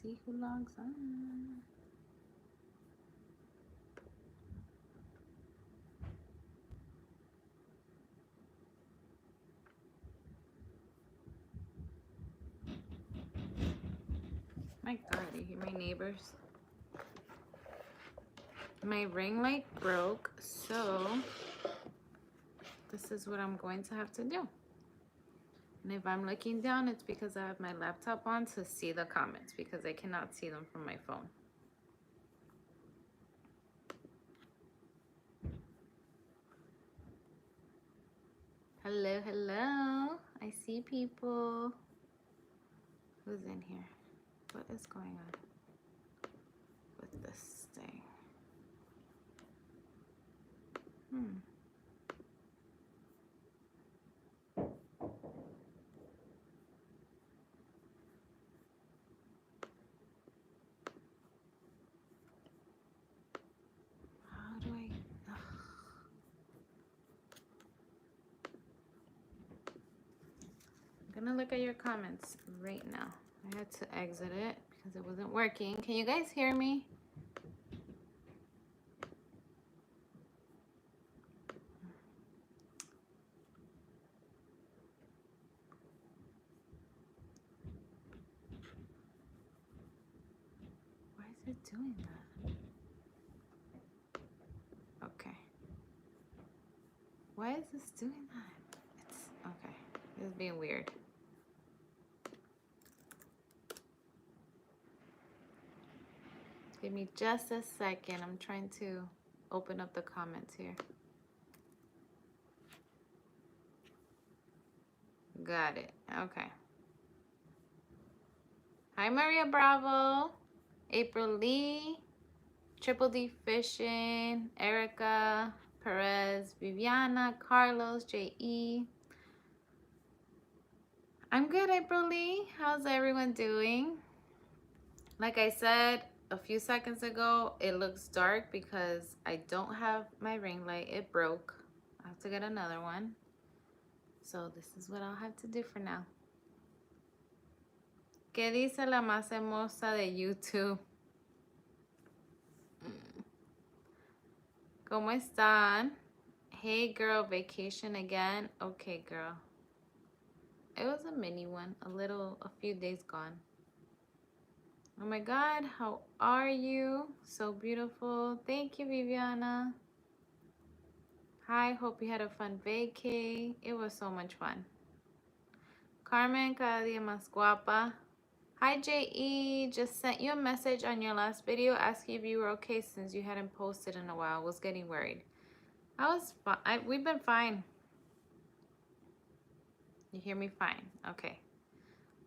see who logs on. My God, you hear my neighbors? My ring light broke, so this is what I'm going to have to do. And if I'm looking down, it's because I have my laptop on to see the comments because I cannot see them from my phone. Hello, hello. I see people. Who's in here? What is going on with this thing? How do I... Ugh. I'm gonna look at your comments right now. I had to exit it because it wasn't working. Can you guys hear me? Why is it doing that? Okay. Why is this doing that? It's okay. This is being weird. Give me just a second. I'm trying to open up the comments here. Got it. Okay. Hi, Maria Bravo, April Lee, Triple D Fishing, Erica Perez, Viviana, Carlos, J.E. I'm good, April Lee. How's everyone doing? Like I said a few seconds ago, it looks dark because I don't have my ring light. It broke. I have to get another one. So this is what I'll have to do for now. ¿Qué dice la más hermosa de YouTube? ¿Cómo están? Hey girl, vacation again? Okay, girl. It was a mini one, a few days gone. Oh my God, how are you? So beautiful. Thank you, Viviana. Hi, hope you had a fun vacay. It was so much fun. Carmen, cada día más guapa. Hi, J.E. Just sent you a message on your last video asking if you were okay since you hadn't posted in a while. Was getting worried. I was fine. We've been fine. You hear me fine? Okay.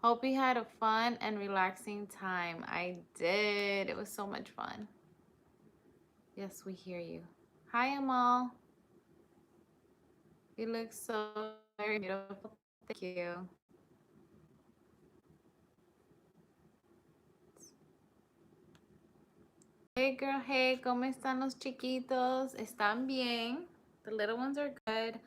Hope you had a fun and relaxing time. I did. It was so much fun. Yes, we hear you. Hi, Amal. You look so very beautiful. Thank you. Hey, girl. Hey, ¿cómo están los chiquitos? ¿Están bien? The little ones are good.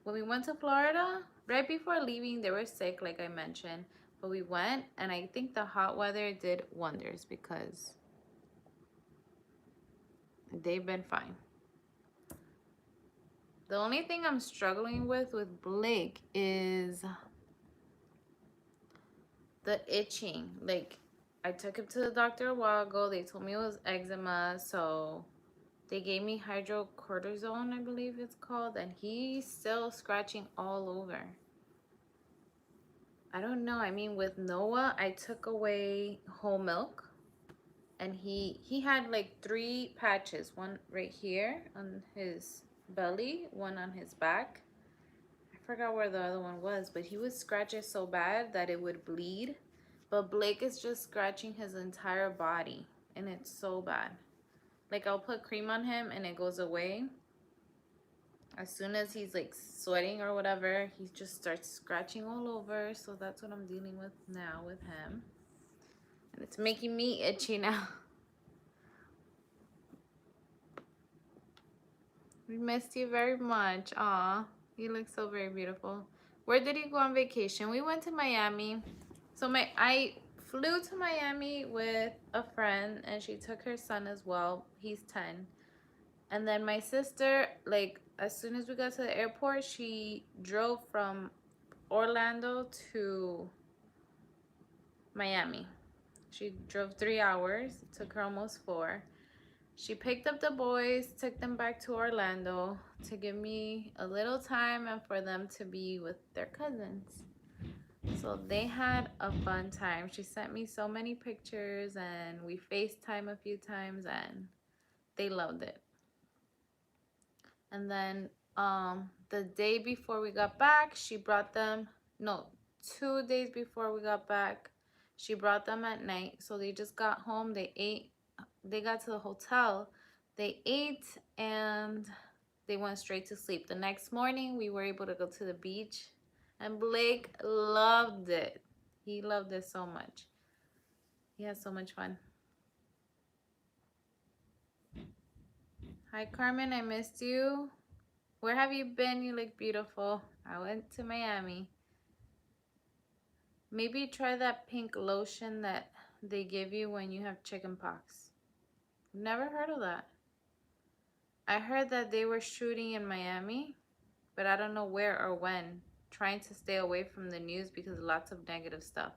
When we went to Florida, right before leaving, they were sick, like I mentioned. But we went, and I think the hot weather did wonders because they've been fine. The only thing I'm struggling with Blake is the itching. Like, I took him to the doctor a while ago. They told me it was eczema, so they gave me hydrocortisone, I believe it's called, and he's still scratching all over. I don't know. I mean, with Noah, I took away whole milk, and he had like 3 patches. One right here on his belly, one on his back. I forgot where the other one was, but he would scratch it so bad that it would bleed. But Blake is just scratching his entire body, and it's so bad. Like, I'll put cream on him and it goes away. As soon as he's like sweating or whatever, he just starts scratching all over. So that's what I'm dealing with now with him. And it's making me itchy now. We missed you very much. Aw, you look so very beautiful. Where did you go on vacation? We went to Miami. So I flew to Miami with a friend, and she took her son as well. He's 10. And then my sister, like, as soon as we got to the airport, she drove from Orlando to Miami. She drove 3 hours. It took her almost 4. She picked up the boys, took them back to Orlando to give me a little time and for them to be with their cousins. So they had a fun time. She sent me so many pictures and we FaceTime a few times and they loved it. And then the day before we got back, she brought them, no, 2 days before we got back, she brought them at night. So they just got home, they ate, they got to the hotel, they ate, and they went straight to sleep. The next morning, we were able to go to the beach, and Blake loved it. He loved it so much. He had so much fun. Hi, Carmen, I missed you. Where have you been? You look beautiful. I went to Miami. Maybe try that pink lotion that they give you when you have chicken pox. Never heard of that. I heard that they were shooting in Miami, but I don't know where or when. Trying to stay away from the news because lots of negative stuff.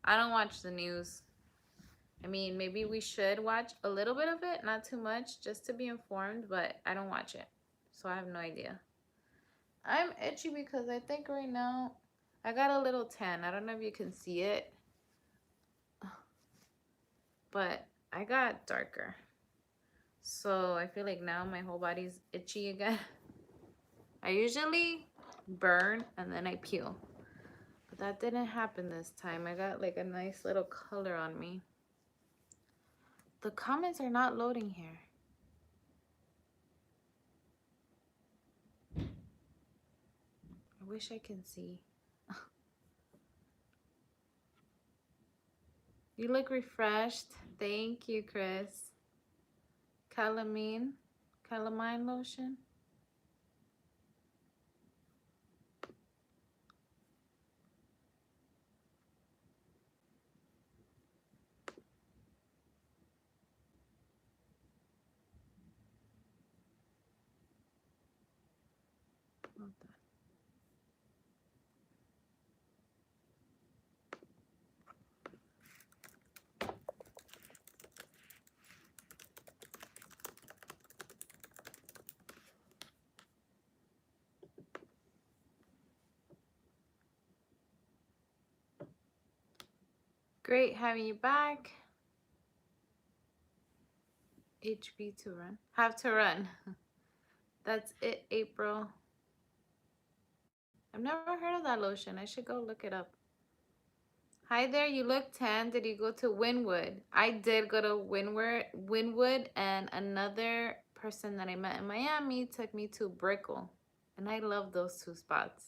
I don't watch the news. I mean, maybe we should watch a little bit of it, not too much, just to be informed, but I don't watch it. So I have no idea. I'm itchy because I think right now I got a little tan. I don't know if you can see it, but I got darker. So I feel like now my whole body's itchy again. I usually burn and then I peel, but that didn't happen this time. I got like a nice little color on me. The comments are not loading here. I wish I can see. You look refreshed. Thank you, Chris. Calamine lotion. Great having you back. HB to run. Have to run. That's it, April. I've never heard of that lotion. I should go look it up. Hi there, you look tan. Did you go to Wynwood? I did go to Wynwood, and another person that I met in Miami took me to Brickell. And I love those two spots.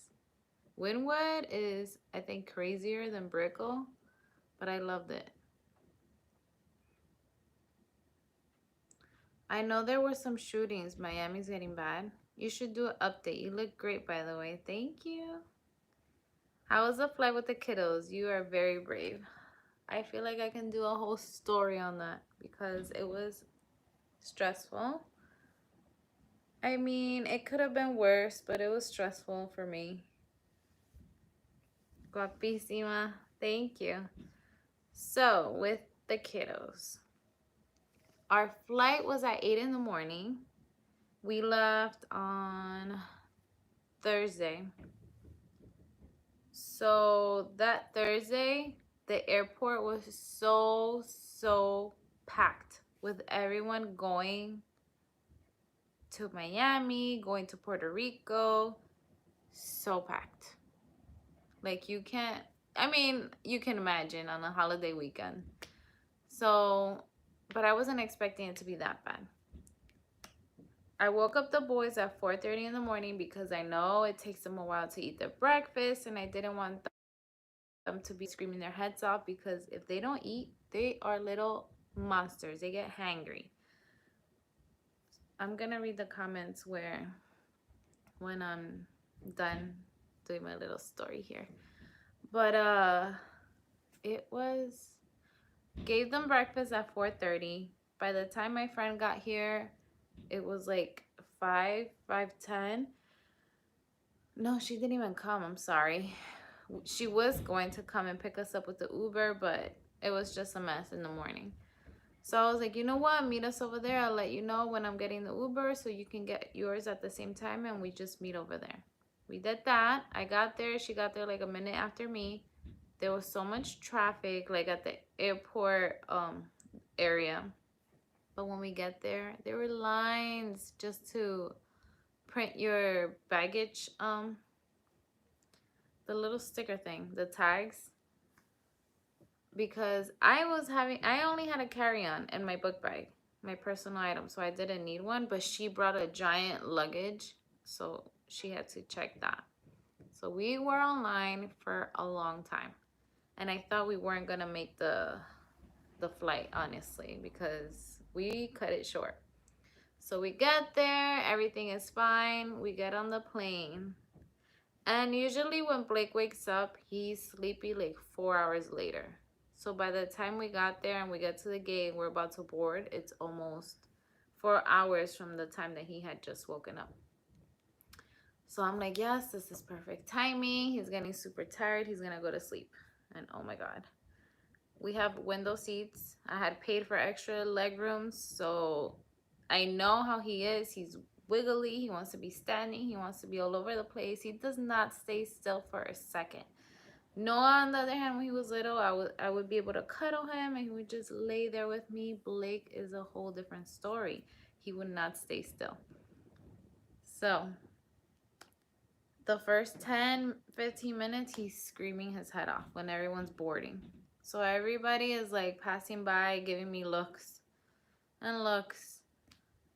Wynwood is, I think, crazier than Brickell, but I loved it. I know there were some shootings. Miami's getting bad. You should do an update. You look great, by the way. Thank you. How was the flight with the kiddos? You are very brave. I feel like I can do a whole story on that because it was stressful. I mean, it could have been worse, but it was stressful for me. Guapísima. Thank you. So, with the kiddos, our flight was at 8 in the morning. We left on Thursday. So, that Thursday, the airport was so packed with everyone going to Miami, going to Puerto Rico. So packed. Like you can't, I mean, you can imagine on a holiday weekend. So, but I wasn't expecting it to be that bad. I woke up the boys at 4:30 in the morning because I know it takes them a while to eat their breakfast and I didn't want them to be screaming their heads off because if they don't eat, they are little monsters. They get hangry. I'm gonna read the comments when I'm done doing my little story here. But it was Gave them breakfast at 4:30. By the time my friend got here, it was like 5:10. No, she didn't even come. I'm sorry. She was going to come and pick us up with the Uber, but it was just a mess in the morning. So I was like, you know what? Meet us over there. I'll let you know when I'm getting the Uber so you can get yours at the same time and we just meet over there. We did that. I got there. She got there like a minute after me. There was so much traffic like at the airport area. But when we get there, there were lines just to print your baggage the little sticker thing, the tags, because I only had a carry-on and my book bag, my personal item, so I didn't need one, but she brought a giant luggage, so she had to check that. So we were online for a long time, and I thought we weren't gonna make the flight, honestly, because we cut it short. So we get there, everything is fine, we get on the plane. And usually when Blake wakes up, he's sleepy like 4 hours later. So by the time we got there and we get to the gate, we're about to board, it's almost 4 hours from the time that he had just woken up. So I'm like, yes, this is perfect timing. He's getting super tired. He's going to go to sleep. And oh my God. We have window seats. I had paid for extra leg rooms. So I know how he is. He's wiggly. He wants to be standing. He wants to be all over the place. He does not stay still for a second. Noah, on the other hand, when he was little, I would be able to cuddle him and he would just lay there with me. Blake is a whole different story. He would not stay still. So the first 10-15 minutes, he's screaming his head off when everyone's boarding. So everybody is like passing by, giving me looks and looks.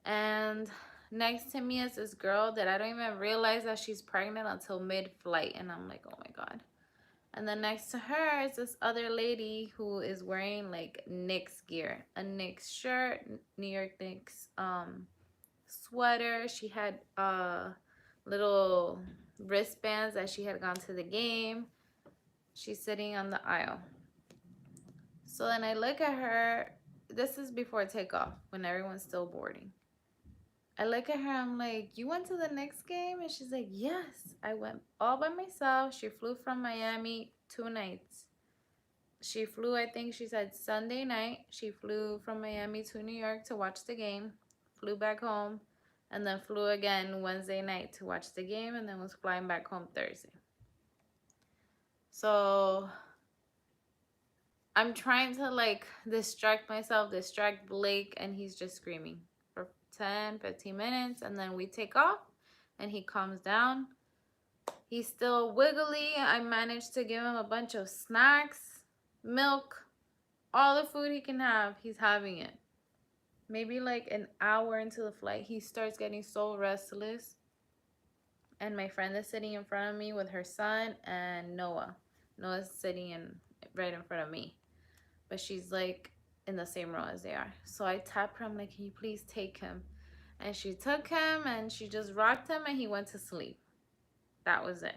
And next to me is this girl that I don't even realize that she's pregnant until mid-flight. And I'm like, oh my God. And then next to her is this other lady who is wearing like Knicks gear. A Knicks shirt, New York Knicks sweater. She had little wristbands that she had gone to the game. She's sitting on the aisle. So then I look at her. This is before takeoff when everyone's still boarding. I look at her, I'm like, you went to the Knicks game? And she's like, yes, I went all by myself. She flew from Miami 2 nights. She flew, I think she said Sunday night. She flew from Miami to New York to watch the game, flew back home, and then flew again Wednesday night to watch the game, and then was flying back home Thursday. So I'm trying to like distract myself, distract Blake, and he's just screaming for 10-15 minutes, and then we take off and he calms down. He's still wiggly. I managed to give him a bunch of snacks, milk, all the food he can have. He's having it. Maybe like an hour into the flight, he starts getting so restless, and my friend is sitting in front of me with her son and Noah's sitting right in front of me, but she's like in the same row as they are. So I tap her, I'm like, can you please take him? And she took him and she just rocked him and he went to sleep. That was it.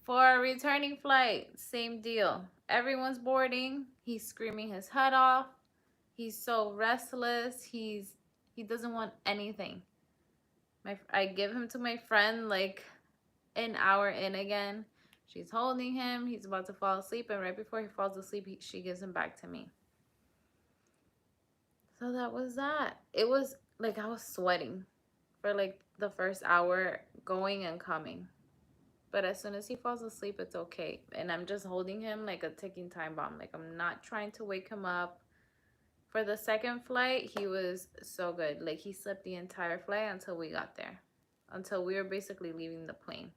For a returning flight, same deal. Everyone's boarding. He's screaming his head off. He's so restless. He doesn't want anything. I give him to my friend like an hour in again. She's holding him. He's about to fall asleep, and right before he falls asleep, she gives him back to me. So that was that. It was like I was sweating for like the first hour going and coming. But as soon as he falls asleep, it's okay. And I'm just holding him like a ticking time bomb. Like I'm not trying to wake him up. For the second flight, he was so good. Like he slept the entire flight until we got there. Until we were basically leaving the plane.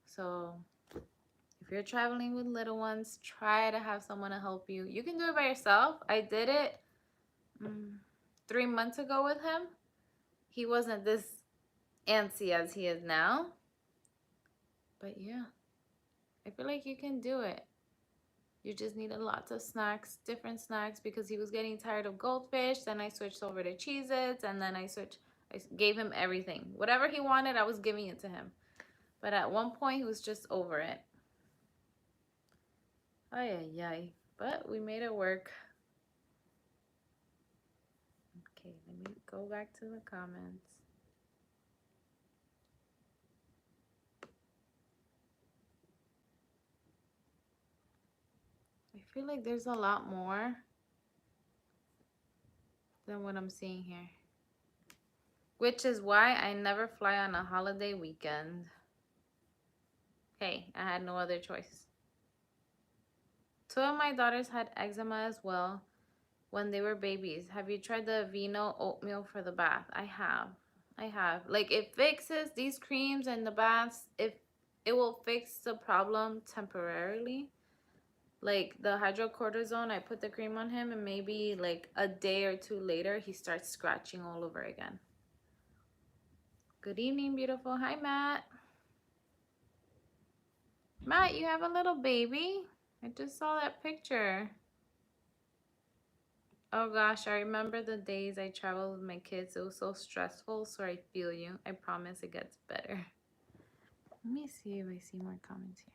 So if you're traveling with little ones, try to have someone to help you. You can do it by yourself. I did it 3 months ago with him. He wasn't this antsy as he is now. But yeah, I feel like you can do it. You just needed lots of snacks, different snacks, because he was getting tired of goldfish. Then I switched over to Cheez-Its, and then I gave him everything. Whatever he wanted, I was giving it to him. But at one point, he was just over it. Ay, ay, ay. But we made it work. Okay, let me go back to the comments. I feel like there's a lot more than what I'm seeing here. Which is why I never fly on a holiday weekend. Hey, I had no other choice. Two of my daughters had eczema as well when they were babies. Have you tried the Vino oatmeal for the bath? I have. I have. Like, it fixes these creams and the baths. It will fix the problem temporarily. Like the hydrocortisone, I put the cream on him and maybe like a day or two later, he starts scratching all over again. Good evening, beautiful. Hi, Matt. Matt, you have a little baby? I just saw that picture. Oh gosh, I remember the days I traveled with my kids. It was so stressful, so I feel you. I promise it gets better. Let me see if I see more comments here.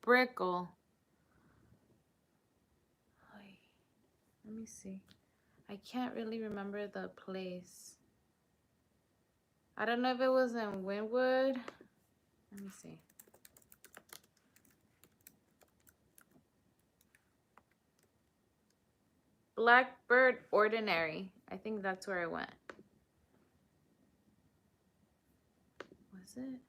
Brickle. Let me see. I can't really remember the place. I don't know if it was in Wynwood. Let me see. Blackbird Ordinary. I think that's where I went. Was it?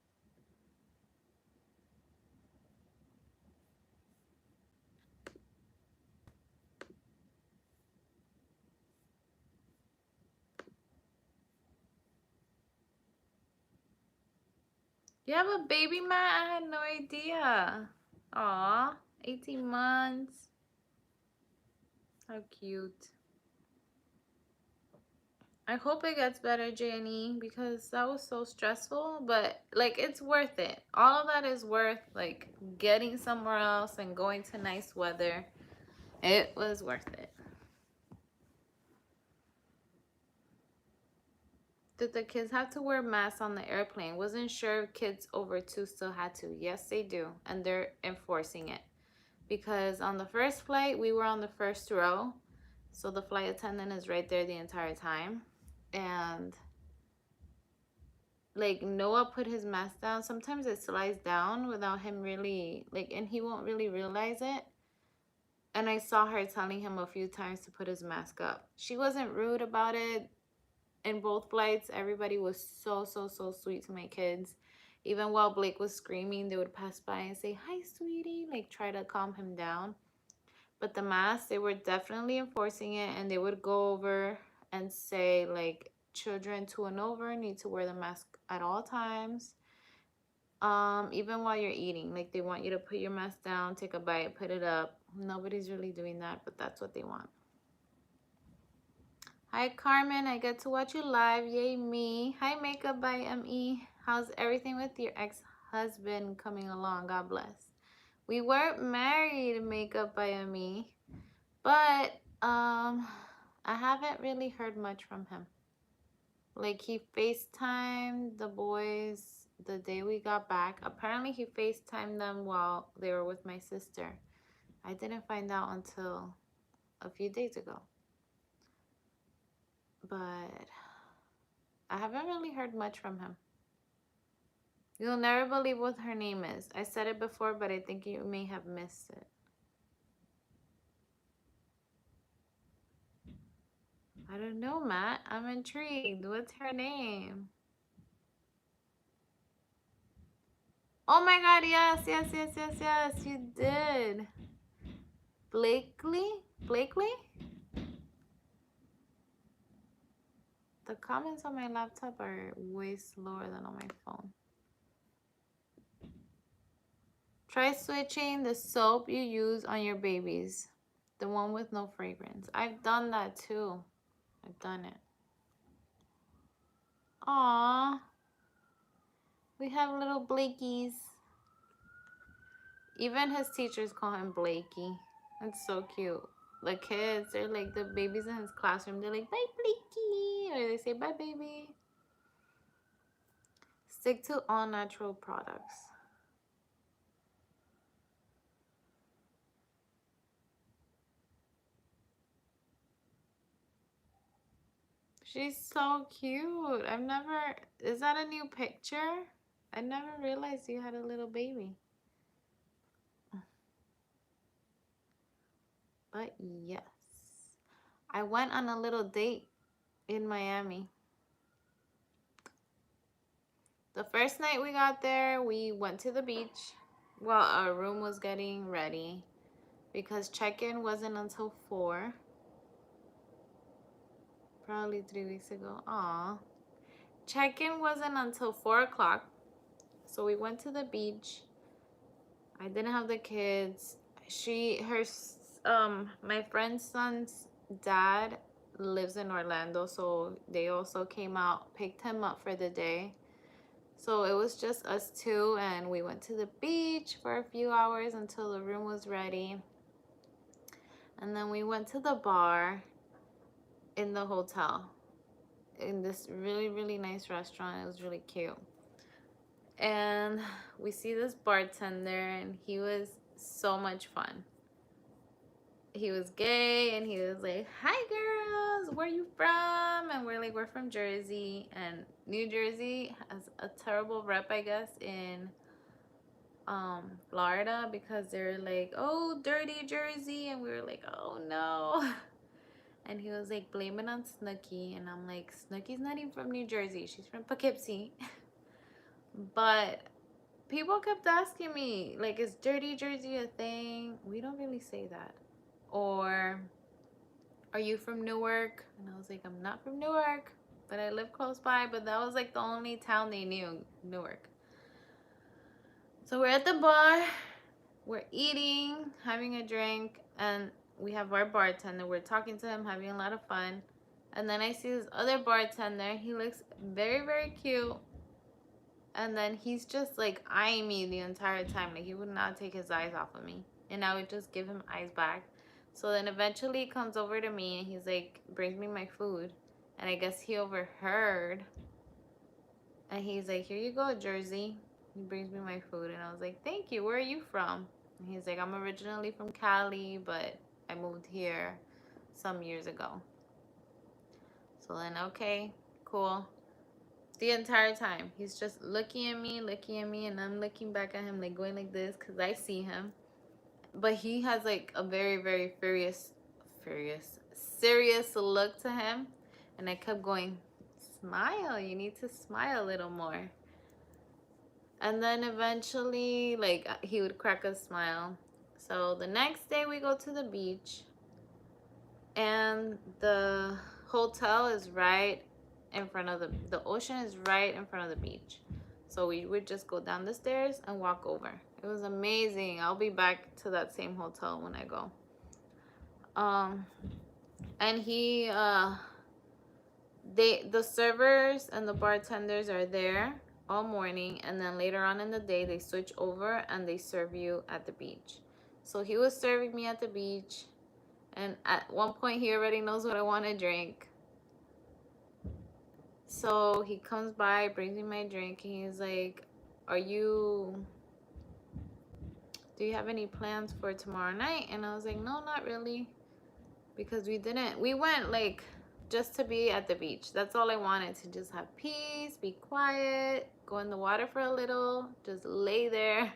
You have a baby, Matt? I had no idea. Aw, 18 months. How cute. I hope it gets better, Janie, because that was so stressful, but like it's worth it. All of that is worth like getting somewhere else and going to nice weather. It was worth it. Did the kids have to wear masks on the airplane? Wasn't sure if kids over 2 still had to. Yes, they do, and they're enforcing it. Because on the first flight, we were on the first row, so the flight attendant is right there the entire time. And like Noah put his mask down. Sometimes it slides down without him really like, and he won't really realize it. And I saw her telling him a few times to put his mask up. She wasn't rude about it. In both flights, everybody was so sweet to my kids. Even while Blake was screaming, they would pass by and say, "Hi, sweetie," like try to calm him down. But the mask, they were definitely enforcing it, and they would go over and say like children 2 and over need to wear the mask at all times. Even while you're eating, like they want you to put your mask down, take a bite, put it up. Nobody's really doing that, but that's what they want. Hi Carmen, I get to watch you live. Yay me. Hi Makeup by ME. How's everything with your ex-husband coming along? God bless. We weren't married, Makeup by ME, but I haven't really heard much from him. Like he FaceTimed the boys the day we got back. Apparently he FaceTimed them while they were with my sister. I didn't find out until a few days ago. But I haven't really heard much from him. You'll never believe what her name is. I said it before, but I think you may have missed it. I don't know, Matt. I'm intrigued. What's her name? Oh my god, yes, you did. Blakely? The comments on my laptop are way slower than on my phone. Try switching the soap you use on your babies. The one with no fragrance. I've done that too. I've done it. Aww. We have little Blakies. Even his teachers call him Blakey. That's so cute. The kids, they're like the babies in his classroom. They're like, "Bye, Blakey." Or they say, "Bye, baby." Stick to all natural products. She's so cute. Is that a new picture? I never realized you had a little baby. But yes, I went on a little date in Miami. The first night we got there, we went to the beach. Well, our room was getting ready because check-in wasn't until 4. Probably 3 weeks ago. Aw. Check-in wasn't until 4 o'clock. So we went to the beach. I didn't have the kids. My friend's son's dad lives in Orlando, so they also came out, picked him up for the day. So it was just us two, and we went to the beach for a few hours until the room was ready. And then we went to the bar in the hotel, in this really, really nice restaurant. It was really cute. And we see this bartender, and he was so much fun. He was gay, and he was like, "Hi girls, where you from?" And we're like, "We're from Jersey." And New Jersey has a terrible rep, I guess, in Florida, because they're like, "Oh, dirty Jersey," and we were like, "Oh no." And he was like, "Blame it on Snooki," and I'm like, "Snooki's not even from New Jersey, she's from Poughkeepsie." But people kept asking me, like, "Is dirty Jersey a thing?" We don't really say that. Or, "Are you from Newark?" And I was like, "I'm not from Newark, but I live close by." But that was like the only town they knew, Newark. So we're at the bar, we're eating, having a drink, and we have our bartender. We're talking to him, having a lot of fun. And then I see this other bartender. He looks very, very cute. And then he's just like eyeing me the entire time. Like, he would not take his eyes off of me. And I would just give him eyes back. So then eventually he comes over to me and he's like, brings me my food. And I guess he overheard. And he's like, "Here you go, Jersey." He brings me my food. And I was like, "Thank you. Where are you from?" And he's like, "I'm originally from Cali, but I moved here some years ago." So then, okay, cool. The entire time, he's just looking at me, and I'm looking back at him, like going like this, because I see him. But he has like a very, very serious look to him. And I kept going, "Smile, you need to smile a little more." And then eventually, like, he would crack a smile. So the next day we go to the beach, and the hotel is right in front of the ocean is right in front of the beach. So we would just go down the stairs and walk over. It was amazing. I'll be back to that same hotel when I go. And the servers and the bartenders are there all morning, and then later on in the day they switch over and they serve you at the beach. So he was serving me at the beach, and at one point he already knows what I want to drink. So he comes by, brings me my drink, and he's like, "Do you have any plans for tomorrow night?" And I was like, "No, not really." Because we went like just to be at the beach. That's all I wanted, to just have peace, be quiet, go in the water for a little, just lay there.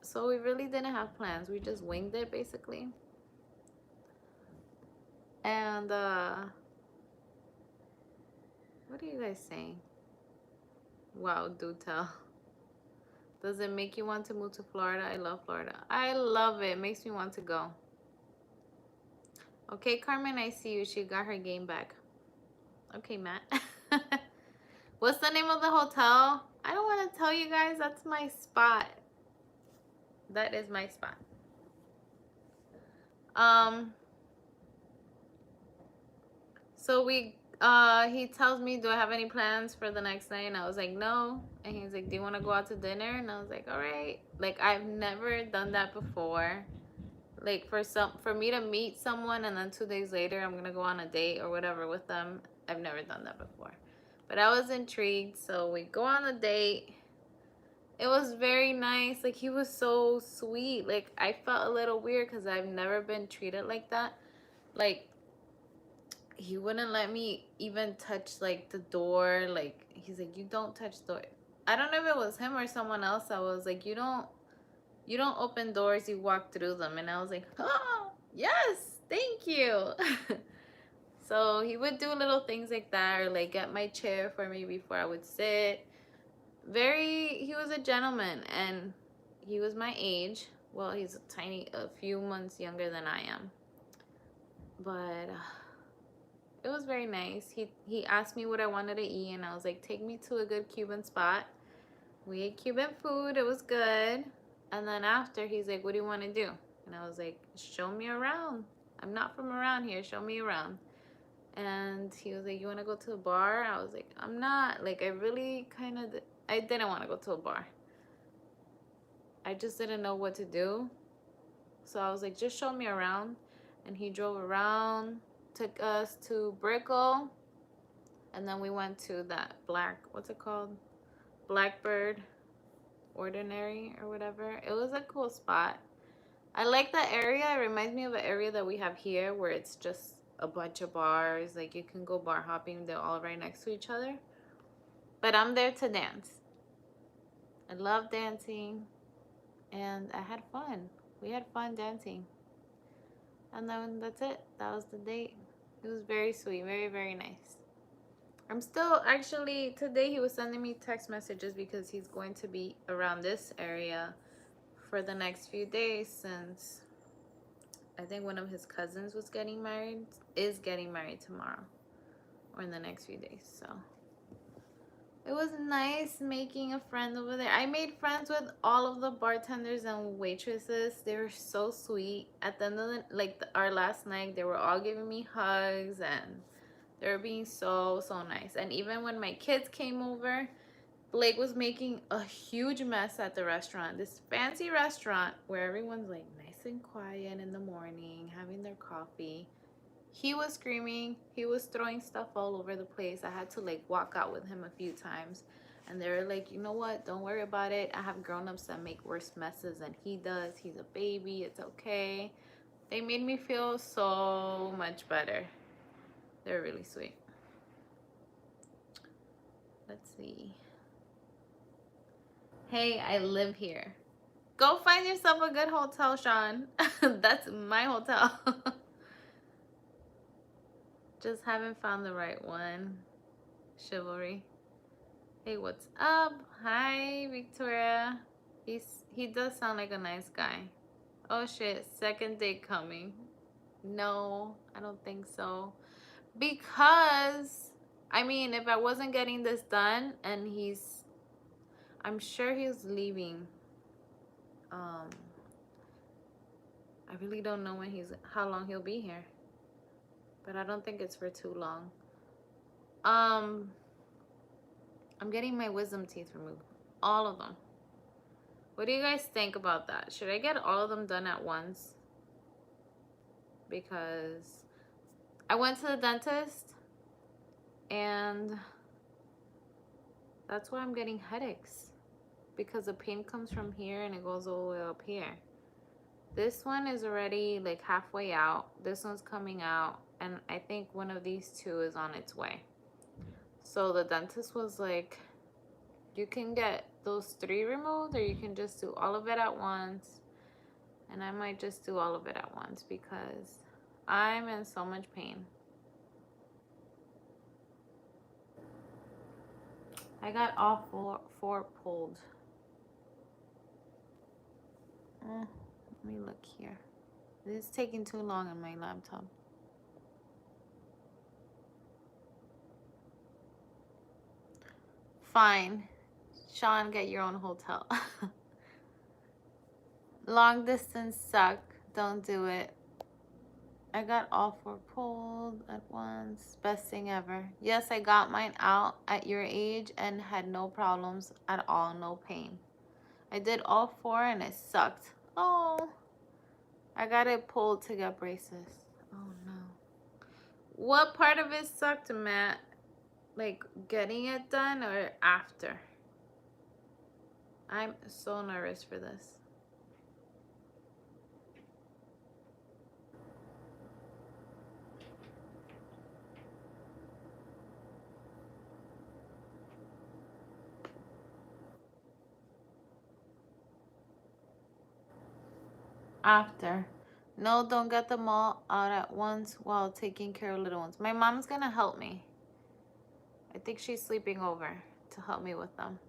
So we really didn't have plans. We just winged it, basically. And what are you guys saying? Wow, do tell. Does it make you want to move to Florida? I love Florida. I love it. It makes me want to go. Okay, Carmen, I see you. She got her game back. Okay, Matt. What's the name of the hotel? I don't want to tell you guys. That's my spot. That is my spot. So he tells me, "Do I have any plans for the next night?" And I was like, "No." And he's like, "Do you want to go out to dinner?" And I was like, "All right." Like, I've never done that before. Like, for me to meet someone and then 2 days later I'm gonna go on a date or whatever with them. I've never done that before. But I was intrigued, so we go on a date. It was very nice. Like, he was so sweet. Like, I felt a little weird because I've never been treated like that. Like, he wouldn't let me even touch, like, the door. Like, he's like, you don't touch the door. I don't know if it was him or someone else that was like, you don't open doors, you walk through them. And I was like, oh, yes, thank you. So he would do little things like that, or like get my chair for me before I would sit. He was a gentleman, and he was my age. Well, he's a few months younger than I am. But it was very nice. He asked me what I wanted to eat, and I was like, take me to a good Cuban spot. We ate Cuban food. It was good. And then after, he's like, what do you want to do? And I was like, show me around. I'm not from around here. Show me around. And he was like, you want to go to a bar? I was like, I'm not. Like, I didn't want to go to a bar. I just didn't know what to do. So I was like, just show me around. And he drove around, took us to Brickell. And then we went to that what's it called? Blackbird Ordinary or whatever. It was a cool spot. I like that area. It reminds me of an area that we have here where it's just a bunch of bars. Like, you can go bar hopping. They're all right next to each other. But I'm there to dance. I love dancing. And I had fun. We had fun dancing. And then that's it. That was the date. It was very sweet. Very, very nice. I'm still, actually, today he was sending me text messages because he's going to be around this area for the next few days, since I think one of his cousins is getting married tomorrow or in the next few days. So it was nice making a friend over there. I made friends with all of the bartenders and waitresses. They were so sweet. At the end of our last night, they were all giving me hugs, and they were being so, so nice. And even when my kids came over, Blake was making a huge mess at the restaurant. This fancy restaurant where everyone's like nice and quiet in the morning, having their coffee. He was screaming. He was throwing stuff all over the place. I had to like walk out with him a few times. And they were like, you know what? Don't worry about it. I have grown-ups that make worse messes than he does. He's a baby. It's okay. They made me feel so much better. They're really sweet. Let's see. Hey, I live here. Go find yourself a good hotel, Sean. That's my hotel. Just haven't found the right one. Chivalry. Hey, what's up? Hi, Victoria. He does sound like a nice guy. Oh shit, second date coming. No, I don't think so. Because, I mean, if I wasn't getting this done and I'm sure he's leaving. I really don't know how long he'll be here. But I don't think it's for too long. I'm getting my wisdom teeth removed. All of them. What do you guys think about that? Should I get all of them done at once? Because I went to the dentist, and that's why I'm getting headaches. Because the pain comes from here and it goes all the way up here. This one is already like halfway out. This one's coming out. And I think one of these two is on its way. So the dentist was like, you can get those 3 removed, or you can just do all of it at once. And I might just do all of it at once because I'm in so much pain. I got all four pulled. Let me look here. This is taking too long on my laptop. Fine. Sean, get your own hotel. Long distance suck. Don't do it. I got all 4 pulled at once. Best thing ever. Yes, I got mine out at your age and had no problems at all. No pain. I did all 4 and it sucked. Oh. I got it pulled to get braces. Oh no. What part of it sucked, Matt? like getting it done or after? I'm so nervous for this. After. No, don't get them all out at once while taking care of little ones. My mom's gonna help me. I think she's sleeping over to help me with them.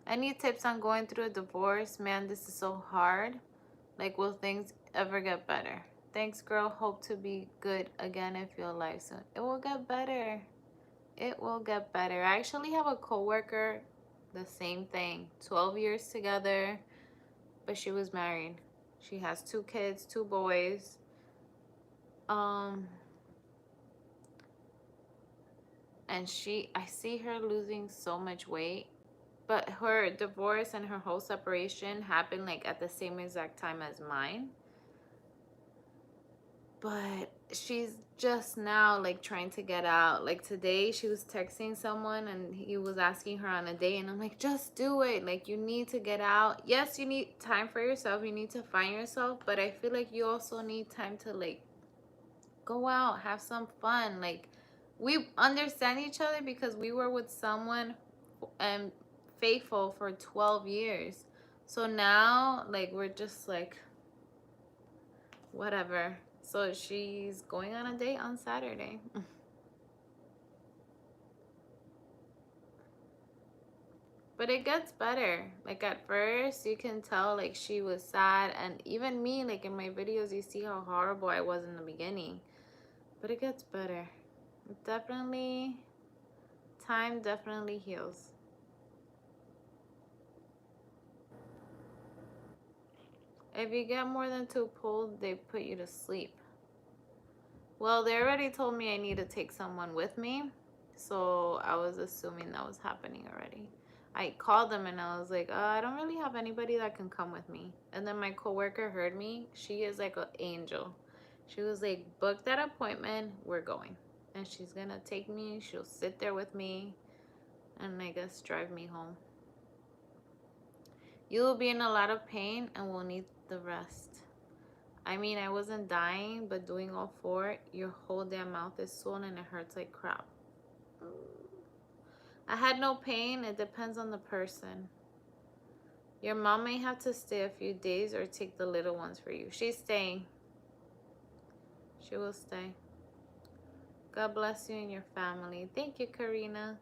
Any tips on going through a divorce? Man, this is so hard. Like, will things ever get better? Thanks, girl. Hope to be good again if you're alive soon. It will get better. It will get better. I actually have a coworker, the same thing. 12 years together, but she was married. She has 2 kids, 2 boys. And I see her losing so much weight, but her divorce and her whole separation happened like at the same exact time as mine. But she's just now like trying to get out. Like today she was texting someone and he was asking her on a date, and I'm like, just do it. Like, you need to get out. Yes, you need time for yourself, you need to find yourself, but I feel like you also need time to like go out, have some fun. Like, we understand each other because we were with someone and faithful for 12 years. So now like we're just like whatever. So she's going on a date on Saturday. But it gets better. Like, at first you can tell like she was sad, and even me, like in my videos you see how horrible I was in the beginning. But it gets better. It definitely, time definitely heals. If you get more than 2 pulls, they put you to sleep. Well, they already told me I need to take someone with me, so I was assuming that was happening already. I called them and I was like, I don't really have anybody that can come with me. And then my coworker heard me. She is like an angel. She was like, book that appointment, we're going. And she's gonna take me, she'll sit there with me, and I guess drive me home. You will be in a lot of pain and will need the rest. I mean, I wasn't dying, but doing all 4, your whole damn mouth is swollen and it hurts like crap. I had no pain. It depends on the person. Your mom may have to stay a few days or take the little ones for you. She's staying. She will stay. God bless you and your family. Thank you, Karina.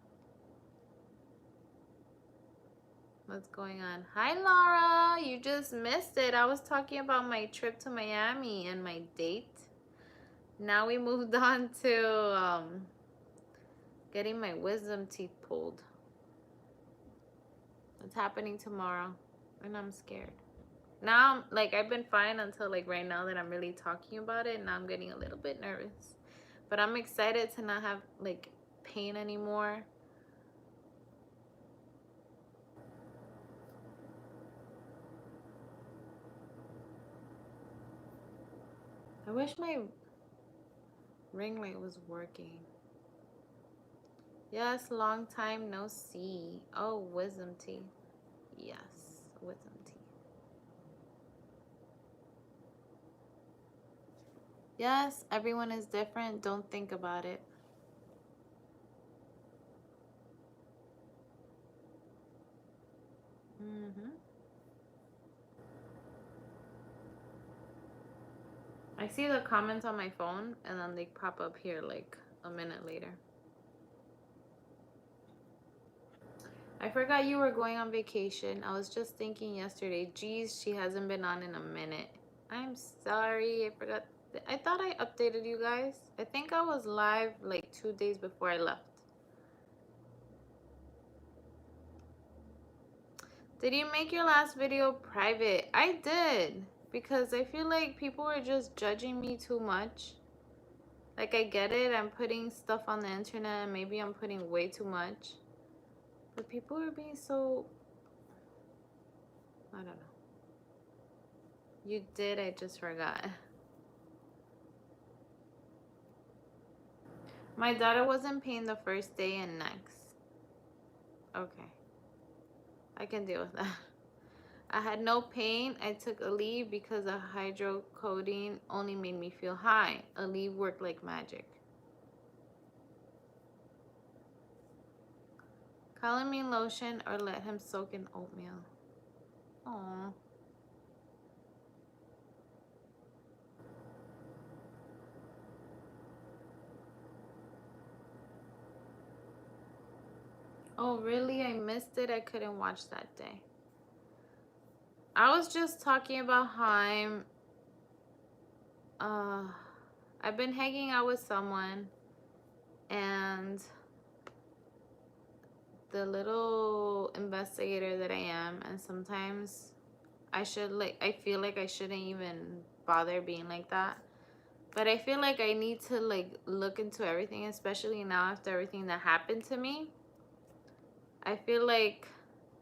What's going on? Hi, Laura. You just missed it. I was talking about my trip to Miami and my date. Now we moved on to getting my wisdom teeth pulled. It's happening tomorrow, and I'm scared. Now, like, I've been fine until like right now that I'm really talking about it. Now I'm getting a little bit nervous, but I'm excited to not have like pain anymore. I wish my ring light was working. Yes, long time no see. Oh, wisdom teeth. Yes, wisdom teeth. Yes, everyone is different. Don't think about it. I see the comments on my phone and then they pop up here like a minute later. I forgot you were going on vacation. I was just thinking yesterday, geez, she hasn't been on in a minute. I'm sorry, I forgot. I thought I updated you guys. I think I was live like 2 days before I left. Did you make your last video private? I did, because I feel like people were just judging me too much. Like, I get it, I'm putting stuff on the internet and maybe I'm putting way too much. But people are being so, I don't know. You did, I just forgot. My daughter wasn't paying the first day and next. Okay. I can deal with that. I had no pain. I took a leave because the hydrocodone only made me feel high. A leave worked like magic. Calamine lotion or let him soak in oatmeal. Aww. Oh, really? I missed it. I couldn't watch that day. I was just talking about how uh, I've been hanging out with someone, and the little investigator that I am, and sometimes I feel like I shouldn't even bother being like that. But I feel like I need to like look into everything, especially now after everything that happened to me. I feel like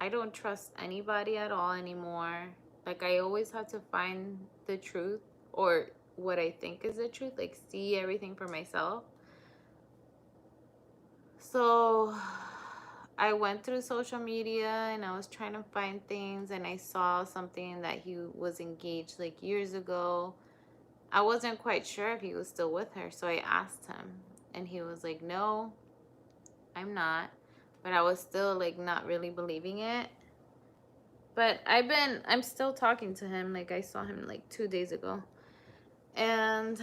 I don't trust anybody at all anymore. Like I always have to find the truth or what I think is the truth, like see everything for myself. So I went through social media and I was trying to find things, and I saw something that he was engaged like years ago. I wasn't quite sure if he was still with her, so I asked him, and he was like, "No, I'm not." But I was still like not really believing it. But I'm still talking to him. Like I saw him like 2 days ago. And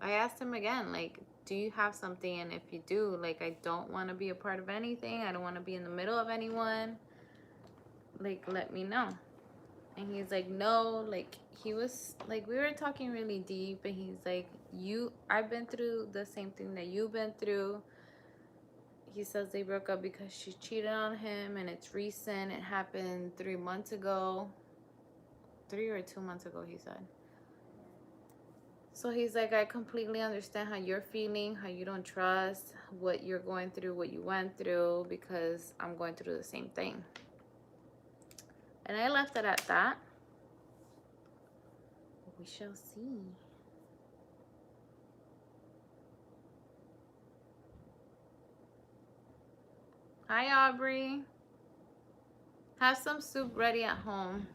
I asked him again, like, do you have something? And if you do, like, I don't want to be a part of anything. I don't want to be in the middle of anyone. Like, let me know. And he's like, no. Like, he was, like, we were talking really deep. And he's like, I've been through the same thing that you've been through. He says they broke up because she cheated on him. And it's recent. It happened 3 months ago. 3 or 2 months ago, he said. So he's like, I completely understand how you're feeling, how you don't trust, what you're going through, what you went through, because I'm going through the same thing. And I left it at that. We shall see. Hi, Aubrey. Have some soup ready at home.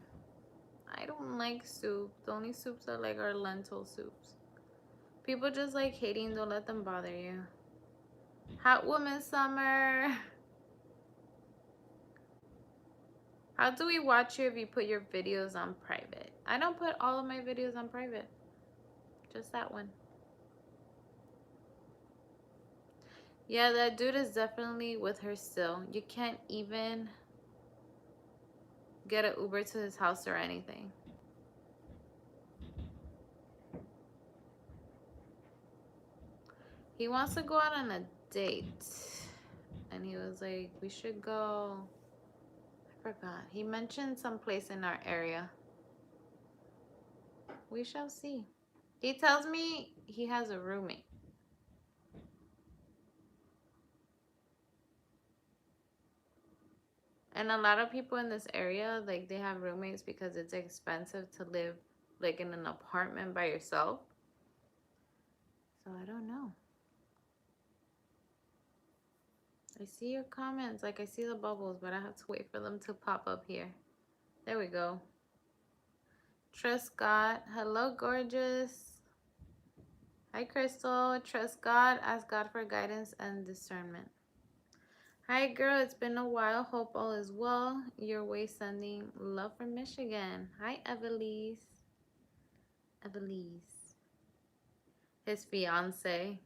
I don't like soup. The only soups I like are lentil soups. People just like hating, don't let them bother you. Hot woman summer. How do we watch you if you put your videos on private? I don't put all of my videos on private. Just that one. Yeah, that dude is definitely with her still. You can't even get an Uber to his house or anything. He wants to go out on a date. And he was like, we should go. I forgot. He mentioned some place in our area. We shall see. He tells me he has a roommate. And a lot of people in this area, like, they have roommates because it's expensive to live, like, in an apartment by yourself. So I don't know. I see your comments. Like, I see the bubbles, but I have to wait for them to pop up here. There we go. Trust God. Hello, gorgeous. Hi, Crystal. Trust God. Ask God for guidance and discernment. Hi, girl. It's been a while. Hope all is well. Your way sending love from Michigan. Hi, Evelise. Evelise. His fiance.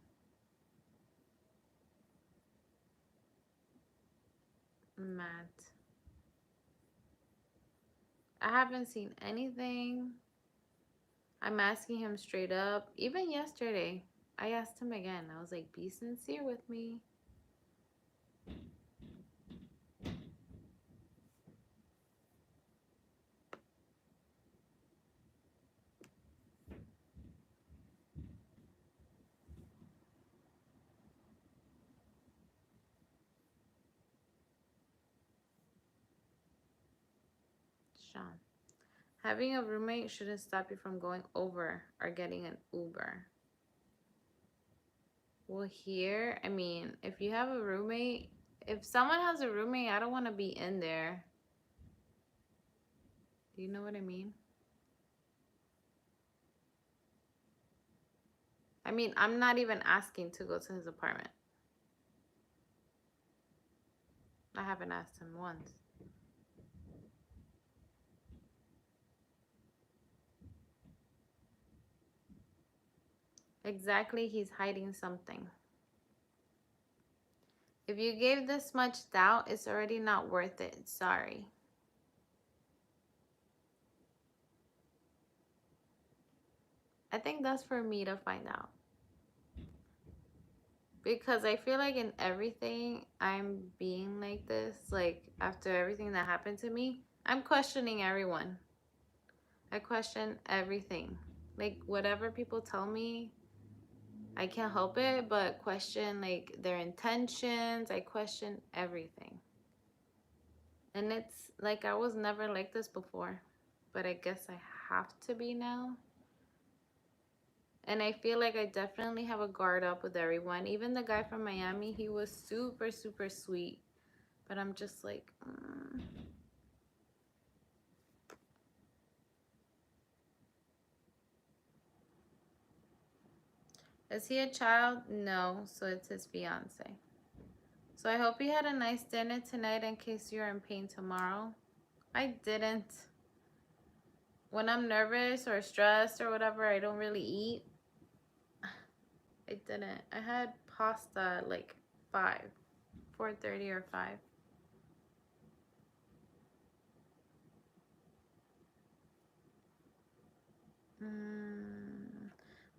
Matt. I haven't seen anything. I'm asking him straight up. Even yesterday, I asked him again. I was like, be sincere with me. Sean. Having a roommate shouldn't stop you from going over or getting an Uber. Well, here, I mean, if you have a roommate, if someone has a roommate, I don't want to be in there. Do you know what I mean? I mean, I'm not even asking to go to his apartment. I haven't asked him once. Exactly, he's hiding something. If you gave this much doubt, it's already not worth it. Sorry. I think that's for me to find out. Because I feel like in everything I'm being like this, like after everything that happened to me, I'm questioning everyone. I question everything. Like whatever people tell me, I can't help it but question like their intentions. I question everything. And it's like I was never like this before, but I guess I have to be now. And I feel like I definitely have a guard up with everyone. Even the guy from Miami, he was super, super sweet. But I'm just like, Is he a child? No, so it's his fiance. So I hope he had a nice dinner tonight in case you're in pain tomorrow. I didn't. When I'm nervous or stressed or whatever, I don't really eat. I didn't. I had pasta at like 5, 4:30 or 5.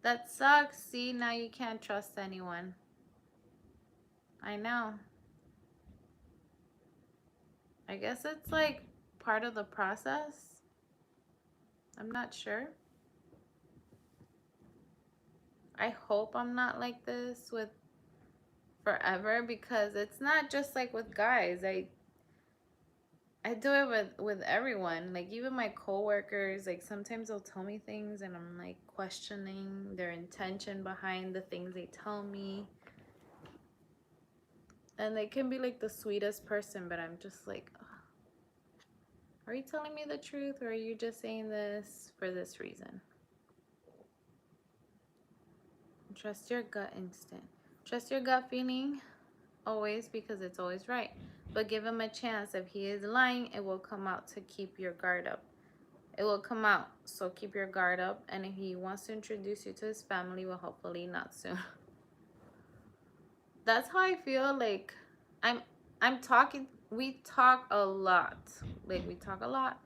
That sucks. See, now you can't trust anyone. I know. I guess it's like part of the process. I'm not sure. I hope I'm not like this with forever because it's not just like with guys. I do it with everyone. Like even my coworkers, like sometimes they'll tell me things and I'm like questioning their intention behind the things they tell me. And they can be like the sweetest person, but I'm just like, ugh, are you telling me the truth or are you just saying this for this reason? Trust your gut instinct. Trust your gut feeling always because it's always right. But give him a chance. If he is lying, it will come out to keep your guard up. It will come out. So keep your guard up. And if he wants to introduce you to his family, well, hopefully not soon. That's how I feel. Like I'm I'm talking. We talk a lot. Like we talk a lot.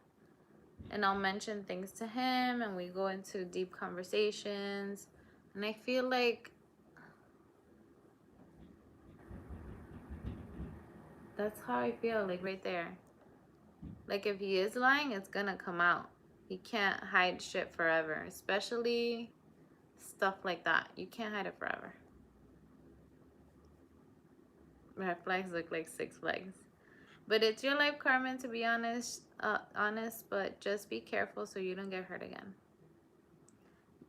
And I'll mention things to him and we go into deep conversations. And I feel like that's how I feel, like right there. Like if he is lying, it's gonna come out. He can't hide shit forever, especially stuff like that. You can't hide it forever. My flags look like 6 flags. But it's your life, Carmen, to be honest, but just be careful so you don't get hurt again.